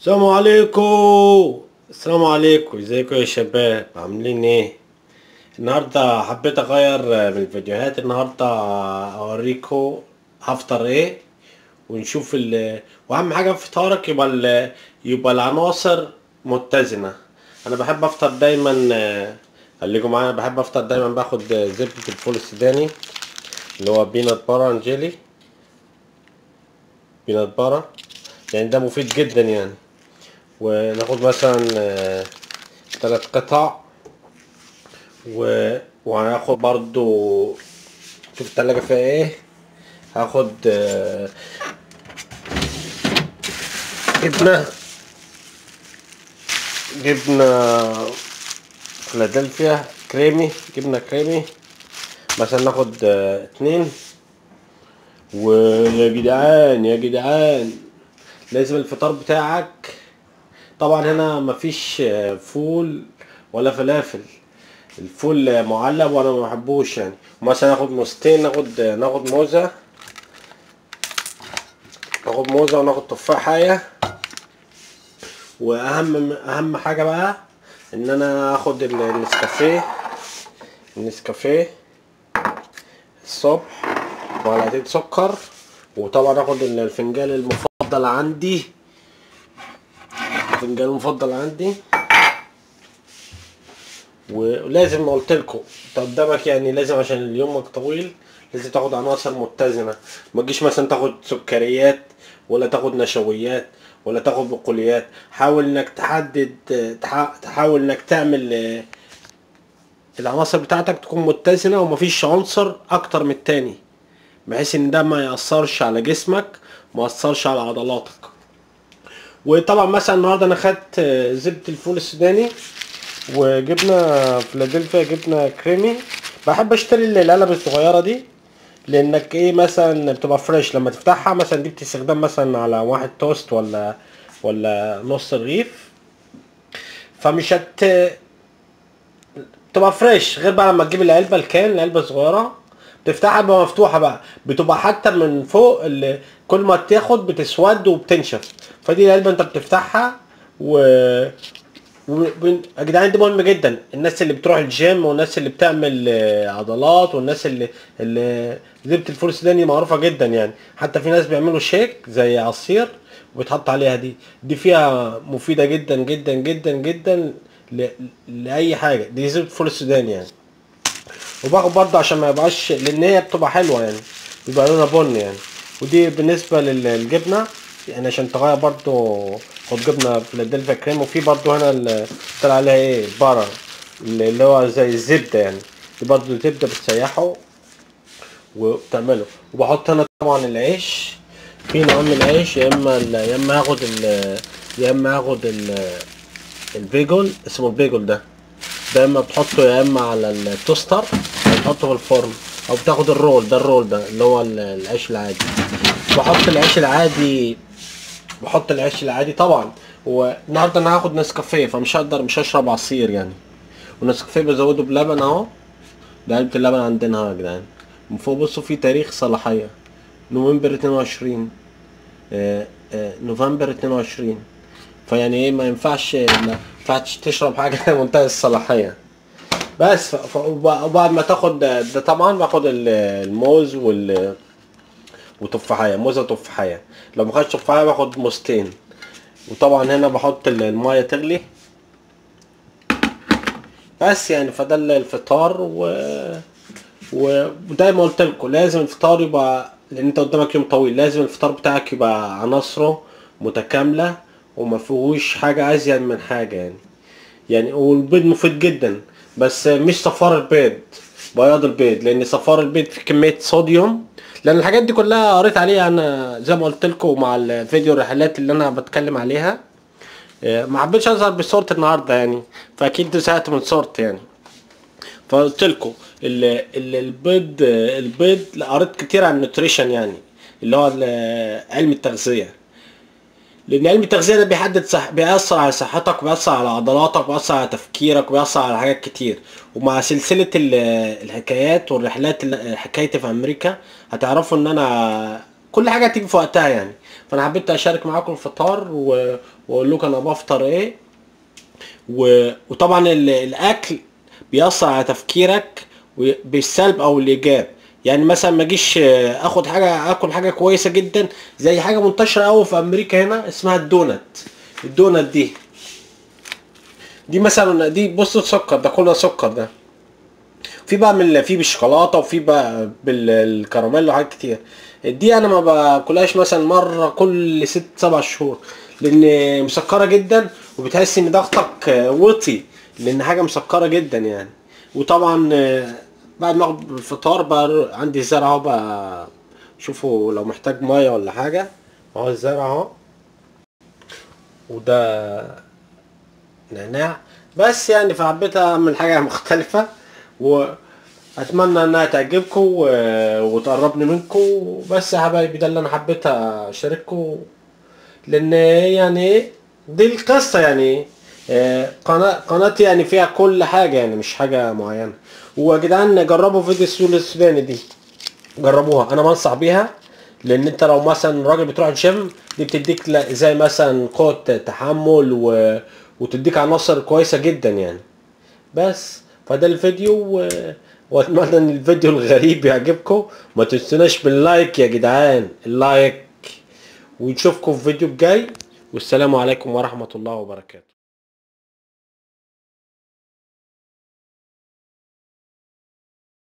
السلام عليكم. السلام عليكم، ازيكم يا شباب؟ عاملين ايه؟ النهارده حبيت اغير من الفيديوهات. النهارده اوريكم هفطر ايه ونشوف واهم حاجه في فطارك يبقى العناصر متزنه. انا بحب افطر دايما، خليكم معايا، بحب افطر دايما باخد زبده الفول السوداني اللي هو بينات بارا انجيلي، بينات بارا، يعني ده مفيد جدا يعني. وناخد مثلا 3 قطع، وهاخد برضو، شوف التلاجة فيها ايه. هاخد جبنة جبنة فيلادلفيا كريمي، جبنة كريمي مثلا، ناخد 2. ويا جدعان يا جدعان، لازم الفطار بتاعك، طبعا هنا مفيش فول ولا فلافل، الفول معلب وانا ما بحبوش يعني. مثلا ناخد موزتين، ناخد موزة، وناخد تفاحية. واهم حاجة بقى ان انا اخد النسكافيه الصبح، ومعلقتين سكر. وطبعا اخد الفنجان المفضل عندي، ولازم قلت لكم قدامك يعني، لازم عشان يومك طويل لازم تاخد عناصر متزنه. ما تجيش مثلا تاخد سكريات، ولا تاخد نشويات، ولا تاخد بقوليات. حاول انك تحاول انك تعمل العناصر بتاعتك تكون متزنه، ومفيش عنصر اكتر من التاني، بحيث ان ده ما يأثرش على جسمك، ما يأثرش على عضلاتك. وطبعا مثلا النهارده انا خدت زبده الفول السوداني، وجبنه فيلادلفيا، جبنه كريمي. بحب اشتري العلب الصغيره دي، لانك ايه، مثلا بتبقى فريش لما تفتحها. مثلا دي بتستخدم مثلا على واحد توست، ولا نص رغيف، فمش بتبقى فريش. غير بقى لما تجيب العلبه الصغيره، بتفتحها بقى مفتوحه بقى، بتبقى حتى من فوق كل ما تاخد بتسود وبتنشف. فدي العلبه انت بتفتحها يا جدعان، دي مهم جدا. الناس اللي بتروح الجيم، والناس اللي بتعمل عضلات، والناس اللي زبدة الفول السوداني معروفة جدا يعني. حتى في ناس بيعملوا شيك زي عصير وبتحط عليها دي فيها مفيدة جدا جدا جدا جدا لأي حاجة. دي زبدة الفول السوداني يعني. وباخد برضه عشان ما يبقاش، لان هي بتبقى حلوه يعني، بيبقى لونها بني يعني. ودي بالنسبه للجبنه يعني، عشان تغير برضه خد جبنه فيلادلفيا كريم. وفي برضه هنا طلع عليها ايه، بارا، اللي هو زي الزبده يعني. دي برضه زبده بتسيحه وبتعمله. وبحط هنا طبعا العيش، في نوع من العيش، يا اما هاخد البيجل، اسمه البيجل ده. ده اما بتحطه يا اما على التوستر، او تحطه في الفرن، او بتاخد الرول ده اللي هو العيش العادي. بحط العيش العادي طبعا. والنهارده انا هاخد نسكافيه، مش هشرب عصير يعني. والنسكافيه بزوده بلبن اهو. ده علبة اللبن عندنا اهو يا جدعان. من فوق بصوا في تاريخ صلاحية، نوفمبر 22، نوفمبر 22. فيعني ايه، ما ينفعش تشرب حاجة منتهى الصلاحية. بس وبعد ما تاخد ده طبعا باخد الموز وتفاحية، موزة وتفاحية. لو ما خدتش تفاحية باخد موزتين. وطبعا هنا بحط المية تغلي بس يعني. فده الفطار وزي ما قلت لكم لازم الفطار يبقى، لان انت قدامك يوم طويل، لازم الفطار بتاعك يبقى عناصره متكاملة، وما فيهوش حاجة ازيد من حاجة يعني. والبيض مفيد جدا، بس مش صفار البيض، بياض البيض، لان صفار البيض فيه كمية صوديوم. لان الحاجات دي كلها قريت عليها انا، زي ما قلت لكم مع الفيديو الرحلات اللي انا بتكلم عليها. ما حبيتش اظهر بصورة النهارده يعني، فاكيد زهقت من صورتي يعني. فقلت لكم البيض قريت كتير عن النوتريشن يعني، اللي هو علم التغذية. لان علم التغذيه ده بيأثر على صحتك، وبيأثر على عضلاتك، وبيأثر على تفكيرك، وبيأثر على حاجات كتير. ومع سلسله الحكايات والرحلات اللي حكايتي في امريكا، هتعرفوا ان انا كل حاجه تيجي في وقتها يعني. فانا حبيت اشارك معاكم الفطار واقول لكم انا بفطر ايه. وطبعا الاكل بيأثر على تفكيرك بالسلب او الايجاب. يعني مثلا ما اجيش اخد حاجه، اكل حاجه كويسه جدا زي حاجه منتشره قوي في امريكا هنا اسمها الدونت. الدونت دي مثلا، دي بص السكر ده كله سكر ده. في بقى في بالشوكولاته، وفي بقى بالكراميل وحاجات كتير. دي انا ما باكلهاش مثلا مره كل 6 7 شهور، لان مسكره جدا وبتحس ان ضغطك وطي، لان حاجه مسكره جدا يعني. وطبعا بعد ما اخد الفطار بقى عندي الزرع اهو بقى، شوفوا لو محتاج ميه ولا حاجه اهو الزرع اهو. وده نعناع. بس يعني فحبيت اعمل حاجه مختلفه، واتمنى انها تعجبكم وتقربني منكم. بس يا حبايبي ده اللي انا حبيت اشارككم، لان يعني دي القصه يعني. قناتي يعني فيها كل حاجه يعني، مش حاجه معينه. ويا جدعان جربوا فيديو السول السوداني دي، جربوها، انا بنصح بيها. لان انت لو مثلا راجل بتروح الجيم، دي بتديك زي مثلا قوة تحمل وتديك عناصر كويسة جدا يعني. بس فده الفيديو واتمنى ان الفيديو الغريب يعجبكم. ما تنسوناش باللايك يا جدعان، اللايك. ونشوفكم في الفيديو الجاي، والسلام عليكم ورحمة الله وبركاته.